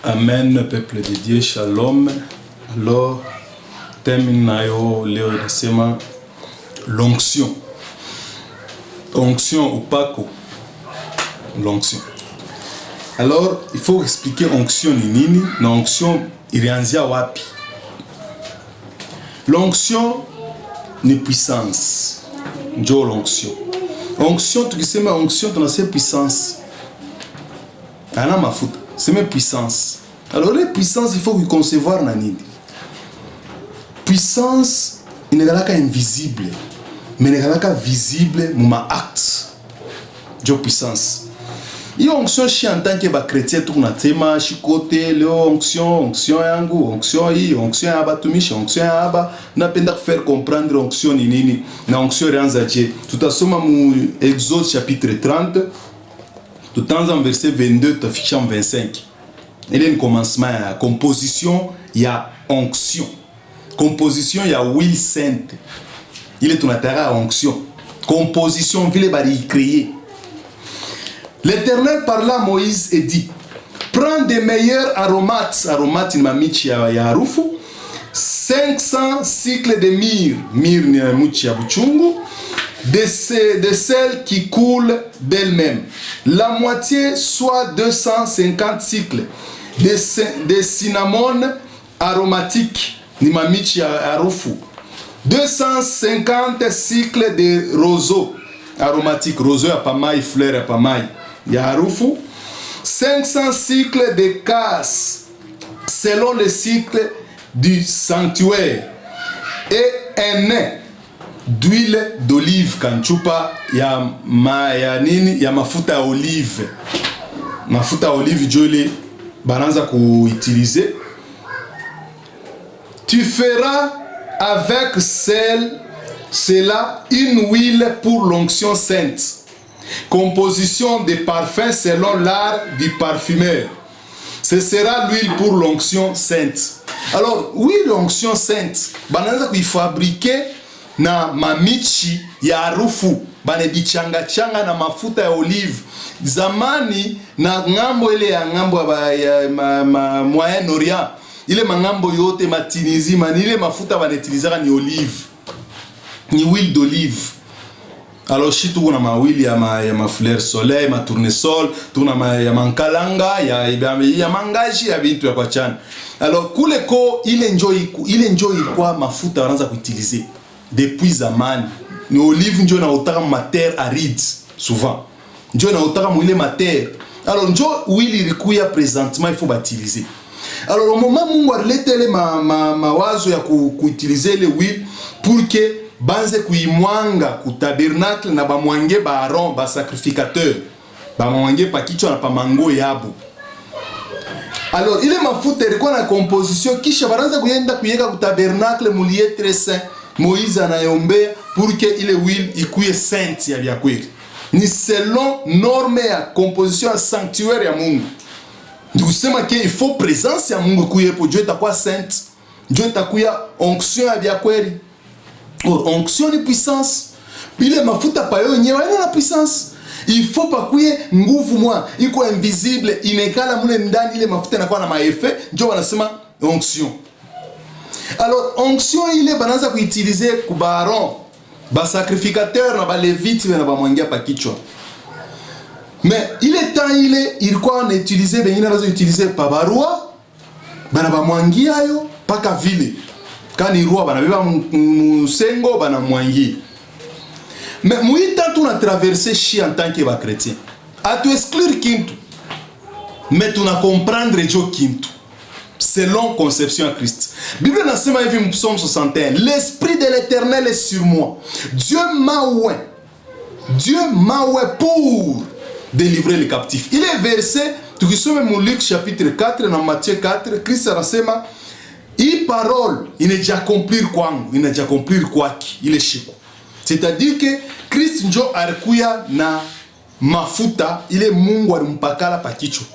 Amen, peuple de Dieu, shalom. Alors, thème nayo leo inasema l'onction. Onction ou pako. L'onction. Alors, il faut expliquer onction ni nini, na onction ilianzia wapi. L'onction ni puissance. Njo l'onction. Onction, tukisema onction tunasema puissance. Ana mafuta. C'est mes puissances. Alors les puissances, il faut concevoir na nini. Puissance inagalaka invisible, mais inagalaka visible muma acte. Jo puissance. Iyo onction shi en tant que ba chrétien tunatema shikote leo onction yangu, onction hii, onction ya batumishi, onction ya aba. Napenda faire comprendre onction ni nini. Na onction rianza je. Tutasoma mu Exode chapitre 30. Tout en verset 22, tu affiches en 25. Il y a un commencement, il y a composition, il y a onction. Composition, il y a huile sainte. Il est tout à onction. Composition, il est créé. L'Éternel parla à Moïse et dit: prends des meilleurs aromates. Aromates, il m'a mis à Rufu. 500 cycles de myrrhe. Myrrhe, il m'a mis à Buchungu. De celles qui coulent d'elles-mêmes. La moitié, soit 250 cycles. De cinnamon aromatique. Nimamichi arufu. 250 cycles de roseau aromatique. Roseau ya pamai, fleur ya pamai. Ya arufu. 500 cycles de casse. Selon le cycle du sanctuaire. Et un nain d'huile d'olive kanchupa ya mafuta olive. Mafuta olive joli bananza ku utiliser. Tu feras avec cela une huile pour l'onction sainte. Composition de parfums selon l'art du parfumeur. Ce sera l'huile pour l'onction sainte. Alors, huile l'onction sainte, bananza ku fabriquer na mamichi ya harufu bane bichanga na mafuta ya olive. Zamani na ngambo ile ya ngambo ya Moyen Orient, ile mangambo yote matinizi manile mafuta banetilizaka ni olive, ni huile d'olive. Alors shi tuna mawili ya ma fleur soleil, ma tournesol, tuna ya mankalanga, ya mangaji ya bintu ya kwa chana. Alors kule ko ile enjoy kwa mafuta wanaanza kuutiliser depuis zamani. Ni olive njo na utaka matière aride souvent. Njo na utaka mwile matière. Alors njo huile ilikuya présentement il faut batiliser. Alors au moment Mungu aletele mawazo ya kuutiliser le huile pour que banze kuimwanga ku tabernacle na bamwange ba Aaron ba sacrificateur. Ba mwange pa kichwa na pa mango yabo. Alors ile mafuta ilikuwa na composition kisha baranza kuyenda kuyeka ku tabernacle mulie très saint. Moïse anayombea pour que ile huile ikuye sainte ya vya kweli. Ni selon norme ya composition ya sanctuaire ya Mungu. Ndikusema ke il faut présence ya Mungu kuye po Dieu itakuwa sainte. Dieu itakuya onction ya vya kweli. Onction ni puissance. Ile mafuta pa yo nyewe ina puissance. Il faut pas kuye nguvu mwa iko invisible inekala mune ndani ile mafuta inakuwa na maeffet. Ndio wanasema onction. Alors, onction, il est bananza ku utiliser ku baron, ba sacrificateur na ba levite na ba mwangia pa kichwa. Mais il est temps il quoi on utiliser ben ina razo utiliser pa barua, bana ba mwangia yo paka vile. Kani roi bana beba musengo bana mwangi. Mais muita tu na traverser chi en tant que ba chrétien. A tu exclure kintu. Mais tu na comprendre jo kintu. Selon conception à Christ. Bible nasema hivi mu Psaume 61, l'esprit de l'Éternel est sur moi. Dieu m'a oué pour délivrer les captifs. Il est versé, tukisome mu Luc chapitre 4 na Matthieu 4, Christ anasema hii parole inajiaccomplir kwangu, inajiaccomplir kwake, ile shiko. C'est-à-dire que Christ njo alikuya na mafuta ile Mungu alimpakala pa kichwa.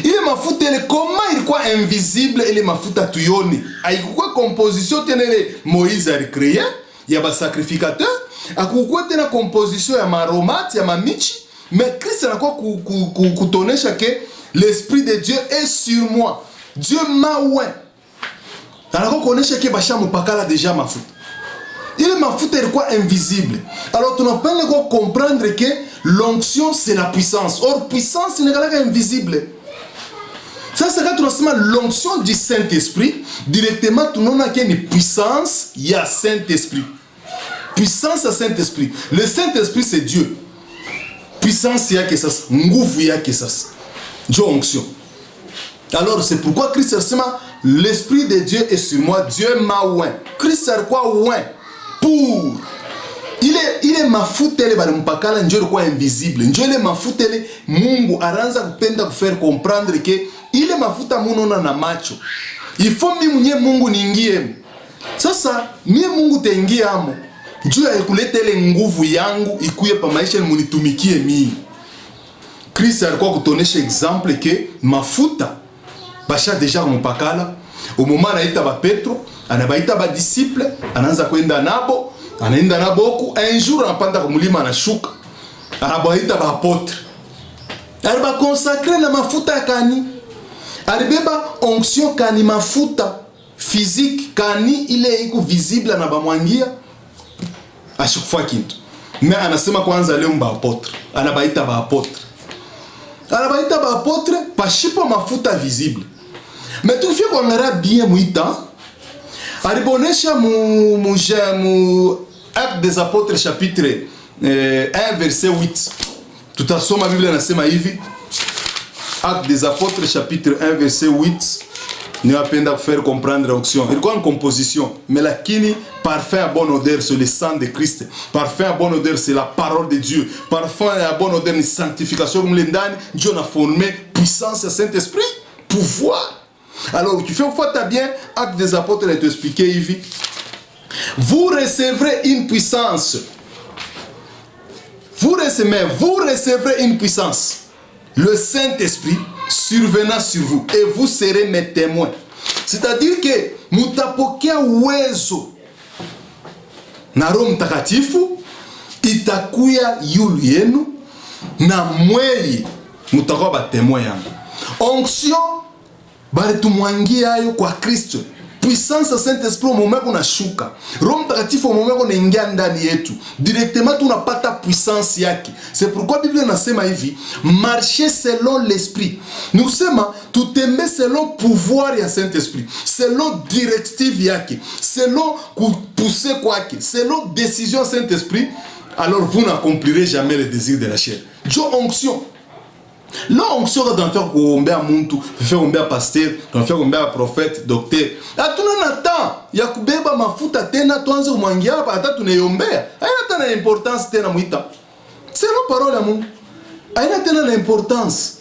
Ile mafuta ile koma ilikuwa invisible, ile mafuta tuyoni. Haikuwa composition tenele Moïse alicréé ya ba sacrificateur, hakukuwa tena composition ya maromate ya mamichi, mais Christ anakuwa kutonesha ke l'Esprit de Dieu est sur moi. Dieu m'a oint. Alors qu'on est que Bacha Mupakala déjà ma fout. Il est ma fout est quoi invisible. Alors tu n'as pas le comprendre que l'onction c'est la puissance. Or puissance c'est pas invisible. Ça c'est quand tu as l'onction du Saint-Esprit directement tu n'as qu'une puissance, il y a Saint-Esprit. Puissance à Saint-Esprit. Le Saint-Esprit c'est Dieu. Puissance il y a que ça, nguvu il y a que ça. Dieu onction. Alors c'est pourquoi Christ l'Esprit de Dieu est sur moi, Dieu m'a oint. Christ c'est quoi oint? Pour il est mafutele bali mpakala njoo kwa invisible. Njoo ile mafutele Mungu aranza kupenda kufaire comprendre que ile mafuta munona na macho. Il faut mimi Mungu niingie. Sasa mie Mungu tengie amo. Njoo akuletele nguvu yangu ikuye pa maisha munitumikie mimi. Christ alikuwa kutonesha exemple que mafuta basha deja mpakala au moment anaita ba Petro anabaita ba disciple anaanza kwenda nabo anaenda nabo un jour anapanda kumulima anashuka anabaita ba apôtre aliba consacrer na mafuta kani alibeba onction kani mafuta physique kani ile iko visible na bamwangia à chaque fois kintu mais anasema kwanza leo ba apôtre anabaita ba apôtre pashipo mafuta visible. Mais tu fais qu'on aura bien muita. Aribonesha mu Actes des Apôtres chapitre 1 verset 8. Tout à soma Bible nasema hivi. Actes des Apôtres chapitre 1 verset 8. Ne va pas faire comprendre l'onction. Il y a une composition. Mais la kini, parfum à bonne odeur, c'est le sang de Christ. Parfum à bonne odeur, c'est la parole de Dieu. Parfum à bonne odeur, c'est la sanctification. Comme l'Indane, Dieu a formé puissance et Saint-Esprit, pouvoir. Alors, tu fais une fois, tu as bien, Acte des Apôtres, il te expliqué, Yves. Vous recevrez une puissance. Vous recevrez une puissance. Le Saint-Esprit survenant sur vous et vous serez mes témoins. C'est-à-dire que mutapokea uwezo na Roho Mtakatifu itakuya yulu yenu na mweli mutakuwa ba témoin yangu. Onction bali tumwangia ayo kwa Kristo. Puissance ya Saint-Esprit au moment qu'on a shuka. Roho Mtakatifu au moment qu'on ingia ndani yetu. Directement tunapata puissance yake. C'est pourquoi la Bible nasema hivi, marcher selon l'esprit. Nous sema tutembe selon pouvoir ya Saint-Esprit, selon directive yake, selon pousser kwake, selon décision Saint-Esprit, alors vous n'accomplirez jamais les désirs de la chair. Dieu onction. L'onction dans faire combien muntu, faire combien pasteur, dans faire combien prophète, docteur. Atuna na temps ya kubeba mafuta tena tuanze umwangia hapa hata tunayombea. Haina tena importance tena muita. C'est la parole ya Mungu. Haina tena na importance.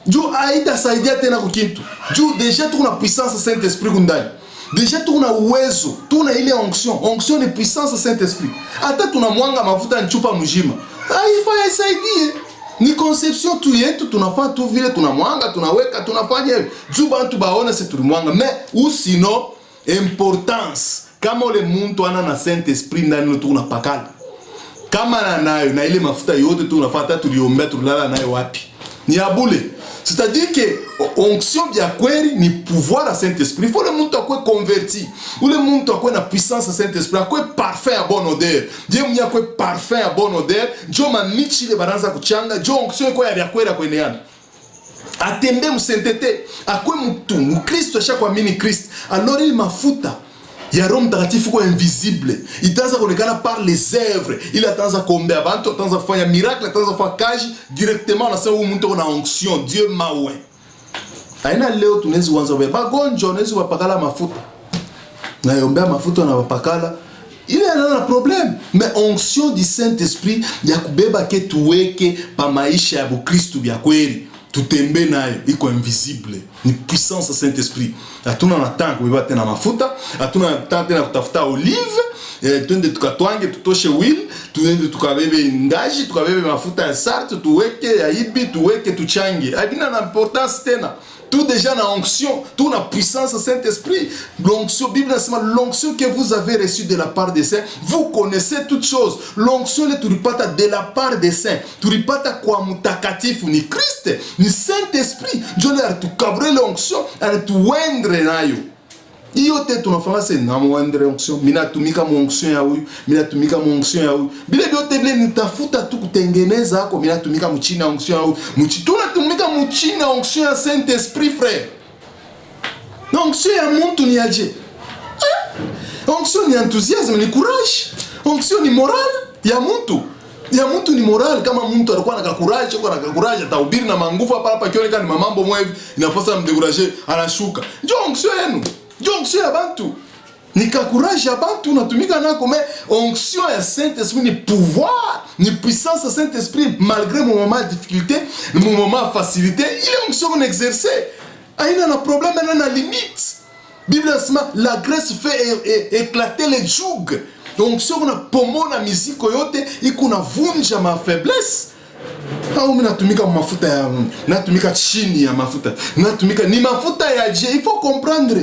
Juu haita saidia tena kukintu. Juu déjà tuna puissance Saint-Esprit kundani. Déjà tuna uwezo, tuna ile onction. Onction ni puissance Saint-Esprit. Hata tunamwanga mafuta nchupa mjima. Haifa isaidie. Ni conception tu yetu tunafanya tu vile tunamwanga tunaweka tunafanya hivi juu bantu baona si tulimwanga mais ou sinon importance kama ule muntu ana na Saint-Esprit ndani tunapakala kama nayo na ile mafuta yote tunafata tuliombea tulala nayo wapi ni abule. C'est-à-dire que onction bien kweli ni pouvoir à Saint-Esprit. Il faut le muntu akwe converti. Ou le muntu akwe na puissance à Saint-Esprit. Akwe parfait à bonne odeur. Dieu mwenye akwe parfait à bonne odeur. Dieu manichi le baranza kuchanga. Dieu onction kwa ya kweli akwe neana. Atembe msentete. Akwe mtu. Mkristo shakwa mini Christ. Alors il mafuta. Ya Roho Mtakatifu kwa invisible. Itaanza kuonekana par les œuvres. Il ataanza kuombea bantu, ataanza kufanya miracle, ataanza kufanya kazi directement na sababu mtu ana onction. Dieu m'a oint. Aina leo tunaweza kuanza wewe bagonjo, unaweza kupakala mafuta. Na yombea mafuta na wapakala. Ile ana problème. Mais onction du Saint-Esprit ya kubeba ke tuweke pa maisha ya Bukristo bya kweli. Tutembe nayo iko invisible. Ni puissance ya Saint-Esprit. Hatuna na temps kubeba tena mafuta, hatuna na temps tena kutafuta olive, twende tukatwange tutoshe wheel, twende tukabebe ngaji, tukabebe mafuta ya sarte, tuweke ya ibi, tuweke tuchange. Haina na importance tena. tout déjà na onction, tout na puissance du Saint-Esprit. L'onction, Bible l'onction que vous avez reçue de la part des saints, vous connaissez toutes choses. L'onction le turipata de la part des saints. Turipata kwa mutakatifu ni Christ, ni Saint-Esprit. Jole aritukabre l'onction, arituwendre nayo. Iyo te tunafanya se na mwendre onction, mina tumika onction ya huyu, mina tumika onction ya huyu. Bile biote bile nitafuta tu kutengeneza hako, mina tumika mchina onction ya huyu. Tuna tumika mchina onction ya Saint-Esprit, frère. Na onction ya muntu ni aje. Onction ni enthousiasme, ni courage. Onction ni moral ya muntu. Ya muntu ni moral, kama muntu alikuwa na courage, atahubiri na manguvu hapa kionekana ni mambo mwevi, inapasa mdekuraje, anashuka. Ndio onction yenu. Onction ya bantu ni courage ya bantu natumika nako, mais onction ya Saint-Esprit ni pouvoir, ni puissance ya Saint-Esprit malgré mon moment de difficulté, mon moment de facilité, il est onction qu'on exerce. Aina na problème, na limite. Bible sema la grâce fait éclater les jougs. Onction qu'on a pomona musique yote ikuna vunja ma faiblesse. Au natumika mafuta ya natumika chini ya mafuta. Natumika ni mafuta ya Dieu, il faut comprendre.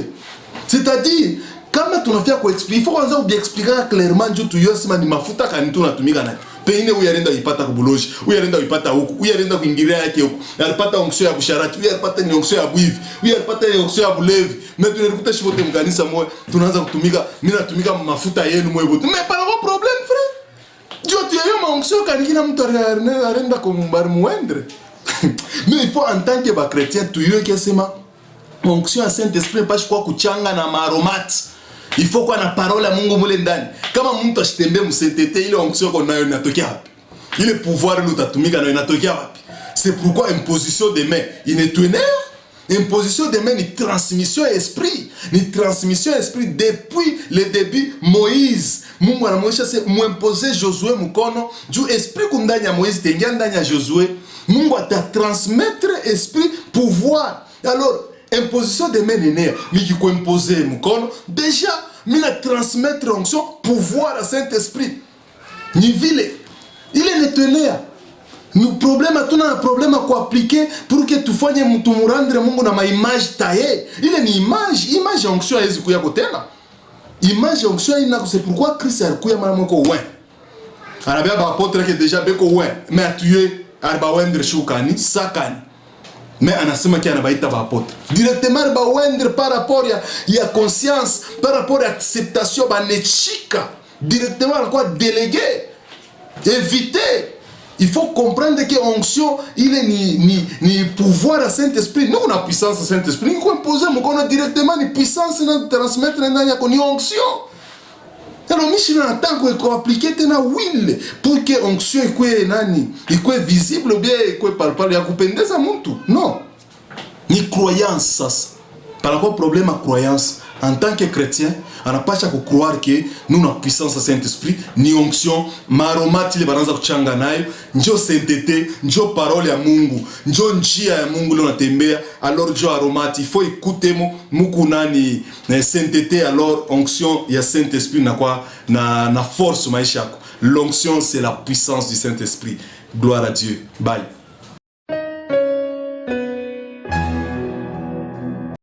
C'est-à-dire, kama tunafia kuexplique, il faut kwanza ubiexpliquer clairement ndio tuyue sema ni mafuta kani tunatumika nayo. Pengine uyarenda uipata kubuloji, uyarenda uipata huku, uyarenda kuingilia yake huku. Alipata onction ya busharati, uyaripata ni onction ya bwivi, uyaripata ni onction ya bulevi. Na tunarikuta shibote mkanisa moja, tunaanza kutumika, mimi natumika mafuta yenu moja bote. Mais pas de problème, frère. Ndio tuyayo ma onction kani kila mtu arenda kumbar muendre. Mais il faut en tant que ba chrétien tuyue kesema onction ya Saint-Esprit pas kwa kuchanga na maromati. Il faut kwa na parole ya Mungu mule ndani. Kama mtu ashitembe msentete ile onction kwa nayo inatokea wapi? Ile pouvoir ile utatumika nayo inatokea wapi? C'est pourquoi imposition de main inetuenea. Imposition de main ni transmission esprit. Ni transmission esprit depuis le début Moïse. Mungu anamwonyesha se muimposer Josué mkono. Juu esprit kundani ya Moïse tengia ndani ya Josué. Mungu ata transmettre esprit pouvoir. Alors imposition de main nene, mais qui imposer mkono, déjà, mina transmettre onction, pouvoir à Saint-Esprit. Ni vile, il est nettoyé. Nous problème à tout un problème à quoi appliquer pour que tu fasses tu me rendre Mungu na ma image taillée. Il est une image onction à ezikuya kotela. Image onction ina c'est pourquoi Christ a kuya mara ko ouais. Arabia ba apôtre que déjà beko ouais, mais a tué arba wendre shukani sakani. Mais anasema kia anabaita ba apôtre. Directement ba wendre par rapport ya conscience, par rapport à acceptation ba nechika. Directement quoi déléguer, éviter. Il faut comprendre que onction il est ni pouvoir à Saint-Esprit. Nous on a puissance à Saint-Esprit. Nous imposer mon directement ni puissance na transmettre na ya ni onction. Alors mission en tant que appliquer tena will pour que onction ikwe nani ikwe visible bien ikwe palpable ya kupendeza mtu. Non. Ni croyance sasa. Par rapport au problème à croyance en tant que chrétien, on n'a pas à croire que nous avons puissance à Saint-Esprit, ni onction, maromati le baranza kuchanga nayo, njo sainteté, njo parole ya Mungu, njo njia ya Mungu leo natembea, alors njo aromati, il faut écouter muku nani sainteté, alors onction ya Saint-Esprit na kwa na force maisha yako. L'onction c'est la puissance du Saint-Esprit. Gloire à Dieu. Bye.